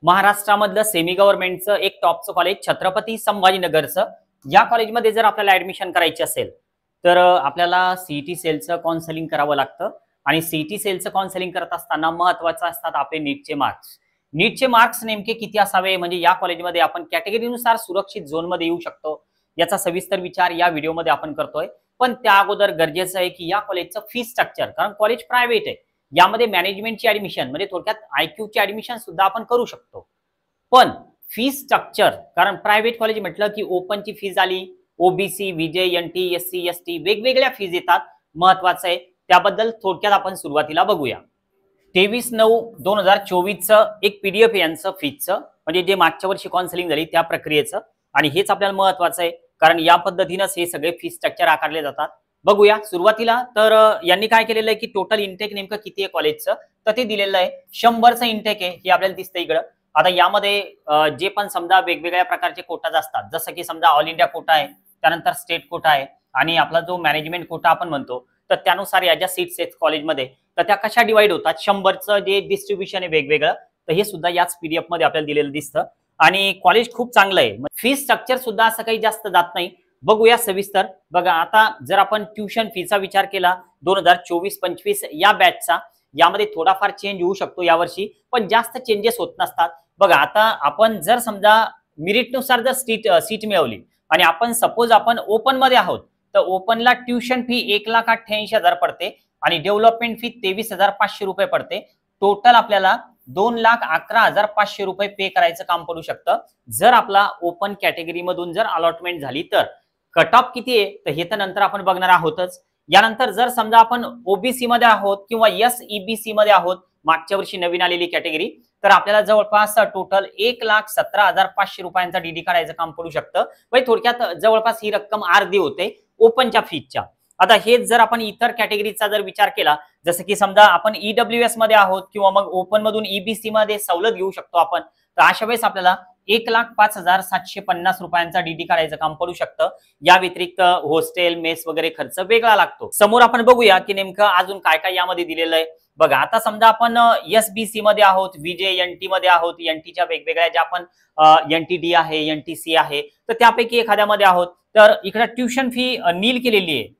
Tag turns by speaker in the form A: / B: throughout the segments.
A: महाराष्ट्रामधलं semi गव्हर्नमेंटचं एक टॉपचं college Chhatrapati संभाजीनगरचं. या कॉलेजमध्ये जर आपल्याला ऍडमिशन करायची असेल तर आपल्याला सीईटी सेलचं काउन्सिलिंग करावं लागतं आणि सीईटी सेलचं काउन्सिलिंग करत असताना महत्त्वाचं असतात आपले नीटचे मार्क्स. नीटचे मार्क्स नेमके किती असावे म्हणजे या कॉलेजमध्ये आपण कॅटेगरीनुसार सुरक्षित झोनमध्ये येऊ शकतो याचा सविस्तर विचार या व्हिडिओमध्ये आपण करतोय. पण त्या अगोदर गरजेचं आहे की या कॉलेजचं फी स्ट्रक्चर, कारण कॉलेज प्रायव्हेट आहे, यामध्ये मॅनेजमेंटची ऍडमिशन म्हणजे थोडक्यात आयक्यूची ऍडमिशन सुद्धा आपण करू शकतो. पण फी स्ट्रक्चर, कारण प्रायव्हेट कॉलेज म्हटलं की ओपनची फीज आली, ओबीसी, विजय, एनटी, एससी, एसटी वेगवेगळ्या फीज येतात. महत्वाचं आहे त्याबद्दल थोडक्यात आपण सुरुवातीला बघूया. 23/9/2024चं एक पीडीएफ यांचं फीजचं, म्हणजे जे मागच्या वर्षी काउन्सिलिंग झाली त्या प्रक्रियेचं, आणि हेच आपल्याला महत्वाचं आहे कारण या पद्धतीनेच हे सगळे फी स्ट्रक्चर आकारले जातात. बघूया सुरुवातीला. तर यांनी काय केलेलं आहे की टोटल इंटेक नेमकं किती आहे कॉलेजचं, तर ते दिलेलं आहे 100चं इंटेक आहे, हे आपल्याला दिसतं इकडं. आता यामध्ये जे पण समजा वेगवेगळ्या प्रकारचे कोटाज असतात, जसं की समजा ऑल इंडिया कोटा आहे, त्यानंतर स्टेट कोटा आहे आणि आपला जो मॅनेजमेंट कोटा आपण म्हणतो, तर त्यानुसार या ज्या सीट्स आहेत कॉलेजमध्ये तर त्या कशा डिवाइड होतात, 100चं जे डिस्ट्रीब्युशन आहे वेगवेगळं, तर हे सुद्धा याच पीडीएफ मध्ये आपल्याला दिलेलं दिसतं. आणि कॉलेज खूप चांगलं आहे, फी स्ट्रक्चर सुद्धा असं काही जास्त जात नाही. बघूया सविस्तर. बघा आता जर आपण ट्युशन फीचा विचार केला 2024-25 या बॅचचा, यामध्ये थोडाफार चेंज होऊ शकतो यावर्षी, पण जास्त चेंजेस होत नसतात. बघा आता आपण जर समजा मेरिटनुसार जर सीट मिळवली आणि आपण सपोज आपण ओपन मध्ये आहोत, तर ओपनला ट्युशन फी 1,88,000 पडते आणि डेव्हलपमेंट फी 23,500 रुपये पडते. टोटल आपल्याला 2,11,500 रुपये पे करायचं काम पडू शकतं जर आपला ओपन कॅटेगरी मधून जर अलॉटमेंट झाली तर. कट ऑफ किती आहे तर हे तर नंतर आपण बघणार आहोतच. यानंतर जर समजा आपण ओबीसी मध्ये आहोत किंवा एसईबीसी मध्ये आहोत, मागच्या वर्षी नवीन आलेली कॅटेगरी, तर आपल्याला जवळपास टोटल 1,17,500 रुपयांचा डीडी काढायचं काम पडू शकतं. म्हणजे थोडक्यात जवळपास ही रक्कम अर्धी होते ओपनच्या फीच्या. आता हेच जर आपण इतर कॅटेगरीचा जर विचार केला, जसं की समजा आपण ईडब्ल्यूएस मध्ये आहोत किंवा मग ओपन मधून ईबीसी मध्ये सवलत घेऊ शकतो आपण, तर अशा वेळेस आपल्याला 1,05,750 रुपयांचा डीडी काढायचं काम पडू शकतं. या व्यतिरिक्त हॉस्टेल, मेस वगैरे खर्च वेगळा लागतो. समोर आपण बघूया की नेमकं अजून काय काय यामध्ये दिलेलं आहे. बघा आता समजा आपण एसबीसी मध्ये आहोत, विजय एनटी मध्ये आहोत, एनटीच्या वेगवेगळ्या ज्या आपण एनटीडी आहे, एनटीसी आहे, तर त्यापैकी एखाद्यामध्ये आहोत, तर इकडे ट्युशन फी नील केलेली आहे,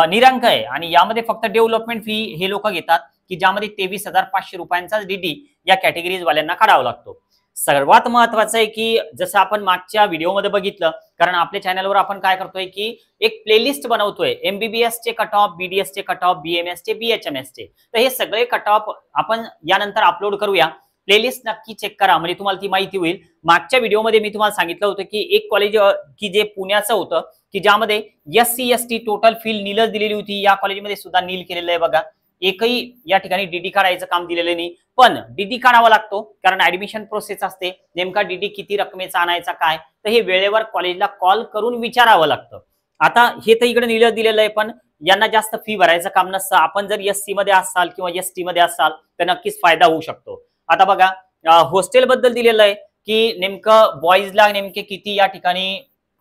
A: निरांक आहे, आणि यामध्ये फक्त डेव्हलपमेंट फी हे लोक घेतात की ज्यामध्ये 23,500 रुपयांचा डीडी या कॅटेगरीज वाल्यांना काढावा लागतो. सर्वात महत्वाचं आहे की जसं आपण मागच्या व्हिडिओमध्ये बघितलं, कारण आपल्या चॅनलवर आपण काय करतोय की एक प्लेलिस्ट बनवतोय एमबीबीएस चे कट ऑफ, बीडीएस चे कट ऑफ, बीएमएस चे, बीएचएमएस चे, तर हे सगळे कट ऑफ आपण यानंतर अपलोड करूया. प्लेलिस्ट नक्की चेक करा म्हणजे तुम्हाला ती माहिती होईल. मागच्या व्हिडिओमध्ये मी तुम्हाला सांगितलं होतं की एक कॉलेज की जे पुण्याचं होतं की ज्यामध्ये एससी एसटी टोटल फी नीलच दिलेली होती, या कॉलेजमध्ये सुद्धा नील केलेलं आहे. बघा एकही या ठिकाणी डीडी काढायचं काम दिलेलं नाही, पण डीडी काढावा लागतो कारण ऍडमिशन प्रोसेस असते. नेमका डीडी किती रकमेचा आणायचा काय, तर हे वेळेवर कॉलेजला कॉल करून विचारावं लागतं. आता हे तर इकडे नील दिलेलं आहे, पण यांना जास्त फी भरायचं काम नसतं. आपण जर एससी मध्ये असाल किंवा एसटी मध्ये असाल तर नक्कीच फायदा होऊ शकतो. आता बघा हॉस्टेल बद्दल दिलेलं आहे की नेमकं बॉईजला नेमके किती या ठिकाणी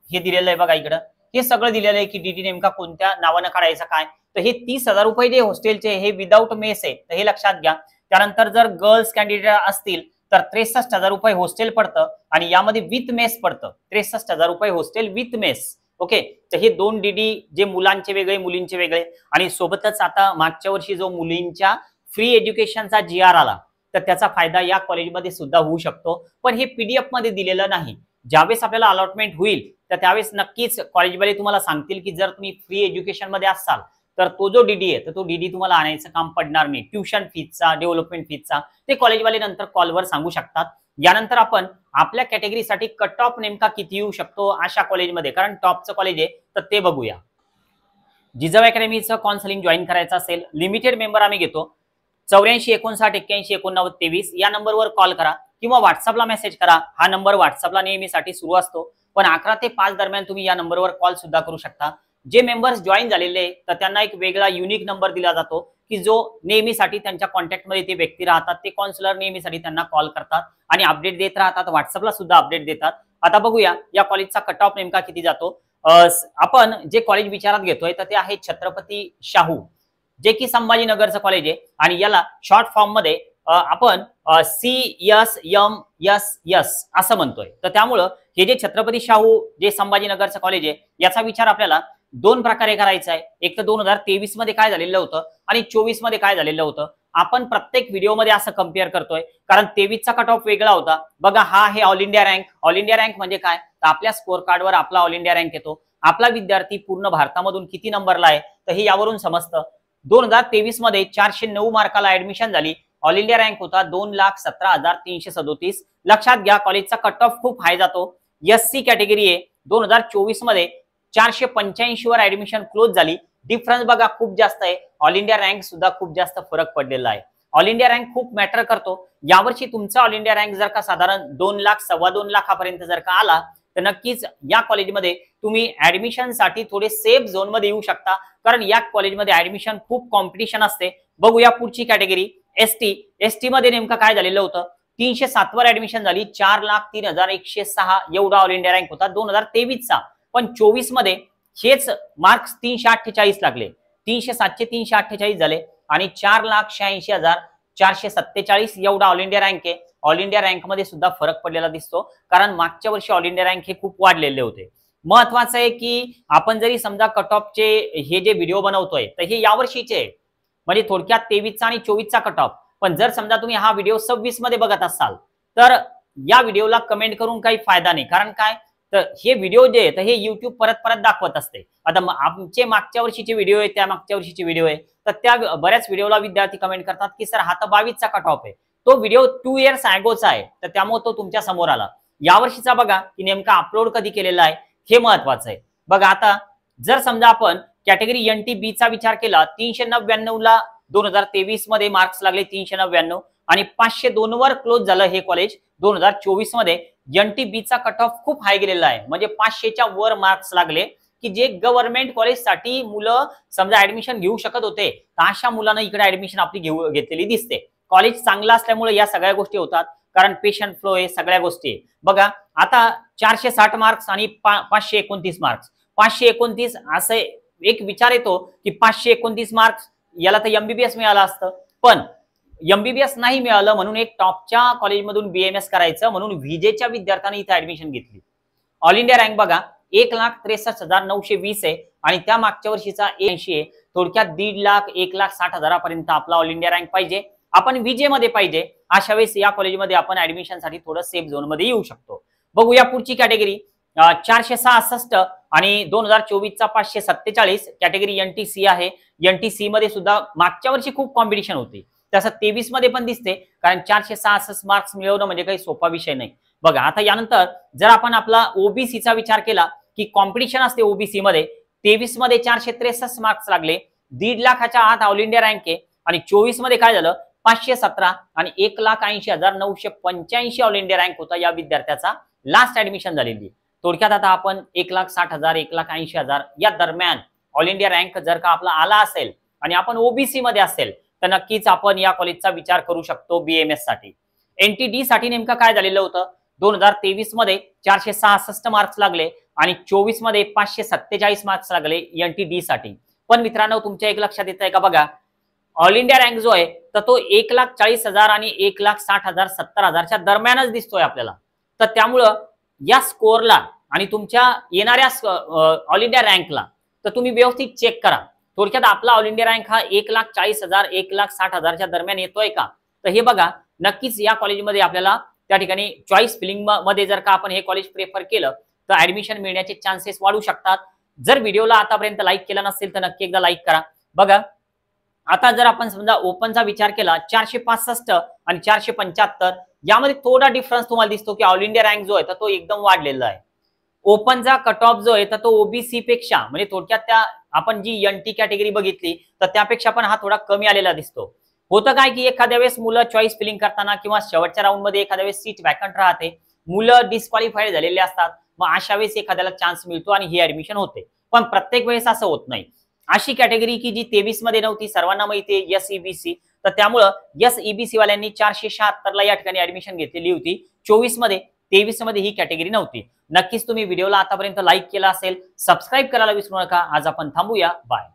A: हे दिलेलं आहे. बघा इकडं हे सगळं दिलेलं आहे की डीडी नेमका कोणत्या नावानं काढायचा काय, तर हे 30,000 रुपये जे हॉस्टेलचे हे विदाऊट मेस आहे, तर हे लक्षात घ्या. त्यानंतर जर गर्ल्स कॅन्डिडेट असतील तर 63,000 रुपये हॉस्टेल पडतं आणि यामध्ये विथ मेस पडतं. 63,000 रुपये हॉस्टेल विथ मेस. ओके, तर हे दोन डीडी जे मुलांचे वेगळे मुलींचे वेगळे. आणि सोबतच आता मागच्या वर्षी जो मुलींच्या फ्री एज्युकेशनचा GR आला, तर त्याचा फायदा या कॉलेजमध्ये सुद्धा होऊ शकतो, पण हे पीडीएफ मध्ये दिलेलं नाही. ज्यावेळेस आपल्याला अलॉटमेंट होईल तर त्यावेळेस नक्कीच कॉलेजवाले तुम्हाला सांगतील की जर तुम्ही फ्री एज्युकेशन मध्ये असाल तर तो जो डीडी आहे तर तो डीडी तुम्हाला आणायचं काम पडणार नाही. ट्युशन फीचा, डेव्हलपमेंट फीचा ते कॉलेजवाले नंतर कॉलवर सांगू शकतात. यानंतर आपण आपल्या कॅटेगरीसाठी कट ऑफ नेमका किती येऊ शकतो अशा कॉलेजमध्ये, कारण टॉपचं कॉलेज आहे, तर ते बघूया. जिजाऊ अकॅडमीचं काउन्सिलिंग जॉईन करायचं असेल, लिमिटेड मेंबर आम्ही घेतो. 84 59 81 89 23 या नंबरवर कॉल करा किंवा व्हॉट्सअपला मेसेज करा. हा नंबर व्हॉट्सअपला नेहमीसाठी सुरू असतो, पण 11 ते 5 दरम्यान तुम्ही या नंबरवर कॉल सुद्धा करू शकता. जे मेंबर्स जॉईन झालेले तर त्यांना एक वेगळा युनिक नंबर दिला जातो की जो नेहमीसाठी त्यांच्या कॉन्टॅक्टमध्ये ते व्यक्ती राहतात. ते काउन्सिलर नेहमीसाठी त्यांना कॉल करतात आणि अपडेट देत राहतात, व्हॉट्सअपला सुद्धा अपडेट देतात. आता बघूया या कॉलेजचा कट ऑफ नेमका किती जातो. आपण जे कॉलेज विचारात घेतोय तर ते आहे छत्रपती शाहू, जे की संभाजीनगरचं कॉलेज आहे आणि याला शॉर्ट फॉर्म मध्ये आपण CSMSS असं म्हणतोय. तर त्यामुळं हे जे छत्रपती शाहू जे संभाजीनगरचं कॉलेज आहे याचा विचार आपल्याला दोन प्रकारे करायचा आहे. एक तर 2023 मध्ये काय झालेलं होतं आणि 24 मध्ये काय झालेलं होतं. आपण प्रत्येक व्हिडिओमध्ये असं कम्पेअर करतोय कारण 23 चा कट ऑफ वेगळा होता. बघा हा आहे all India rank. All India rank म्हणजे काय, तर आपल्या स्कोर कार्डवर आपला ऑल इंडिया रँक येतो. आपला विद्यार्थी पूर्ण भारतामधून किती नंबरला आहे तर हे यावरून समजतं. 2023 मध्ये 409 मार्काला ऍडमिशन झाली. ऑल इंडिया रँक होता 2,17,337. लक्षात घ्या कॉलेजचा कट ऑफ खूप हाय जातो. SC कॅटेगरी आहे. 2024 मध्ये 485 वर ऍडमिशन क्लोज झाली. डिफरन्स बघा खूप जास्त आहे. ऑल इंडिया रँक सुद्धा खूप जास्त फरक पडलेला आहे. ऑल इंडिया रँक खूप मॅटर करतो. यावर्षी तुमचा ऑल इंडिया रँक जर का साधारण 2 लाख 2.25 लाखापर्यंत जर का आला तर नक्कीच या कॉलेजमध्ये तुम्ही ऍडमिशन साठी थोडे सेफ झोन मध्ये येऊ शकता कारण या कॉलेजमध्ये ऍडमिशन खूप कॉम्पिटिशन असते. बघूया पुढची कॅटेगरी एसटी मध्ये नेमकं काय झालेलं होतं. 307 वर ऍडमिशन झाली. 4,03,106 एवढा ऑल इंडिया रँक होता 2023 चा. पण 24 मध्ये हेच मार्क्स 348 लागले. 307चे 348 झाले आणि 4,86,447 एवढा ऑल इंडिया रँक आहे. ऑल इंडिया रँक मध्ये सुद्धा फरक पडलेला दिसतो कारण मागच्या वर्षी ऑल इंडिया रँक हे खूप वाढलेले होते. महत्वाचं आहे की आपण जरी समजा कट ऑफचे हे जे व्हिडिओ बनवतोय तर हे यावर्षीचे म्हणजे थोडक्यात 23 चा आणि 24 चा कट ऑफ. पण जर समजा तुम्ही हा व्हिडिओ 26 मध्ये बघत असाल तर या व्हिडिओला कमेंट करून काही फायदा नाही. कारण काय तर हे व्हिडिओ जे आहे तर हे युट्यूब परत परत दाखवत असते. आता आमचे मागच्या वर्षीचे व्हिडिओ आहे त्या मागच्या वर्षीचे व्हिडिओ आहे तर त्या बऱ्याच व्हिडिओला विद्यार्थी कमेंट करतात की सर हा तर 22 चा कट ऑफ आहे. तो व्हिडिओ 2 इयर्स अगोचा आहे तर त्यामुळे तो तुमच्या समोर आला. यावर्षीचा बघा की नेमका अपलोड कधी केलेला आहे हे महत्वाचं आहे. बघा आता जर समजा आपण कॅटेगरी NTB चा विचार केला 399 ला 2023 मध्ये मार्क्स लागले 399 आणि 502 वर क्लोज झालं हे कॉलेज. 2024 मध्ये NTB चा कट ऑफ खूप हाय गेलेला आहे म्हणजे 500च्या वर मार्क्स लागले की जे गव्हर्नमेंट कॉलेजसाठी मुलं समजा ऍडमिशन घेऊ शकत होते तर अशा मुलांना इकडे ऍडमिशन आपली घेतलेली दिसते. कॉलेज चांगला असल्यामुळे या सगळ्या गोष्टी होतात कारण पेशंट फ्लो आहे सगळ्या गोष्टी आहे. बघा आता 460 मार्क्स आणि 529 मार्क्स. 529 असे एक विचार येतो की 529 मार्क्स याला तर MBBS मिळालं असतं पण MBBS नाही मिळालं म्हणून एक टॉपच्या कॉलेजमधून BMS करायचं म्हणून VJच्या विद्यार्थ्यांनी इथे ऍडमिशन घेतली. ऑल इंडिया रँक बघा 1,63,920 आहे आणि त्या मागच्या वर्षीचा 80 आहे. थोडक्यात 1.5 लाख 1,60,000 पर्यंत आपला ऑल इंडिया रँक पाहिजे. आपण VJ मध्ये पाहिजे अशा वेळेस या कॉलेजमध्ये आपण ऍडमिशन साठी थोडं सेफ झोन मध्ये येऊ शकतो. बघूया पुढची कॅटेगरी 466 आणि 2024 चा 547 कॅटेगरी NTC आहे. NTC मध्ये सुद्धा मागच्या वर्षी खूप कॉम्पिटिशन होती तसं 23 मध्ये पण दिसते कारण 466 मार्क्स मिळवणं म्हणजे काही सोपा विषय नाही. बघा आता यानंतर जर आपण आपला OBC चा विचार केला की कॉम्पिटिशन असते OBC मध्ये 23 मध्ये 463 मार्क्स लागले. 1.5 लाखाच्या आत ऑल इंडिया रँक आहे आणि 24 मध्ये काय झालं 517 आणि 1,80,985 ऑल इंडिया रँक होता या विद्यार्थ्याचा लास्ट ऍडमिशन झालेली. थोडक्यात आता आपण 1,60,000 1,80,000 या दरम्यान ऑल इंडिया रँक जर का आपला आला असेल आणि आपण OBC मध्ये असेल तर नक्कीच आपण या कॉलेजचा विचार करू शकतो BMS साठी. NTD साठी नेमकं काय झालेलं होतं 2023 मध्ये 466 मार्क्स लागले आणि 24 मध्ये 547 मार्क्स लागले NTD साठी. पण मित्रांनो तुमच्या एक लक्षात येत आहे का बघा ऑल इंडिया रँक जो आहे तर तो 1,40,000 आणि 1,60,000 70,000च्या दरम्यानच दिसतोय आपल्याला. तर त्यामुळं या स्कोरला आणि तुमच्या येणाऱ्या ऑल इंडिया रँकला तर तुम्ही व्यवस्थित चेक करा. थोडक्यात आपला ऑल इंडिया रँक हा 1,40,000 1,60,000च्या दरम्यान येतोय का तर हे बघा नक्कीच या कॉलेजमध्ये आपल्याला त्या ठिकाणी चॉईस फिलिंग मध्ये जर का आपण हे कॉलेज प्रेफर केलं तर ऍडमिशन मिळण्याचे चान्सेस वाढू शकतात. जर व्हिडिओला आतापर्यंत लाईक केला नसेल तर नक्की एकदा लाईक करा. बघा आता जर आपण समजा ओपनचा विचार केला 465 आणि 475 यामध्ये थोडा डिफरन्स तुम्हाला दिसतो की ऑल इंडिया रँक जो आहे तर तो एकदम वाढलेला आहे. ओपनचा कट ऑफ जो आहे तर तो OBC पेक्षा म्हणजे थोडक्यात त्या आपण जी NT कॅटेगरी बघितली तर त्यापेक्षा पण हा थोडा कमी आलेला दिसतो. होतं काय की एखाद्या वेळेस मुलं चॉईस फिलिंग करताना किंवा शेवटच्या राऊंड मध्ये एखाद्या वेळेस सीट वॅकंट राहते मुलं डिस्क्वालिफाईड झालेले असतात मग अशा वेळेस एखाद्याला चान्स मिळतो आणि ही ऍडमिशन होते. पण प्रत्येक वेळेस असं होत नाही. अशी कॅटेगरी की जी 23 मध्ये नव्हती सर्वांना माहिती आहे SEBC तर त्यामुळं SEBC वाल्यांनी 476 ला या ठिकाणी ऍडमिशन घेतलेली होती. 24 मध्ये 23 मध्ये ही कॅटेगरी नव्हती. नक्कीच तुम्ही व्हिडिओला आतापर्यंत लाईक केला असेल सबस्क्राईब करायला विसरू नका. आज आपण थांबूया. बाय.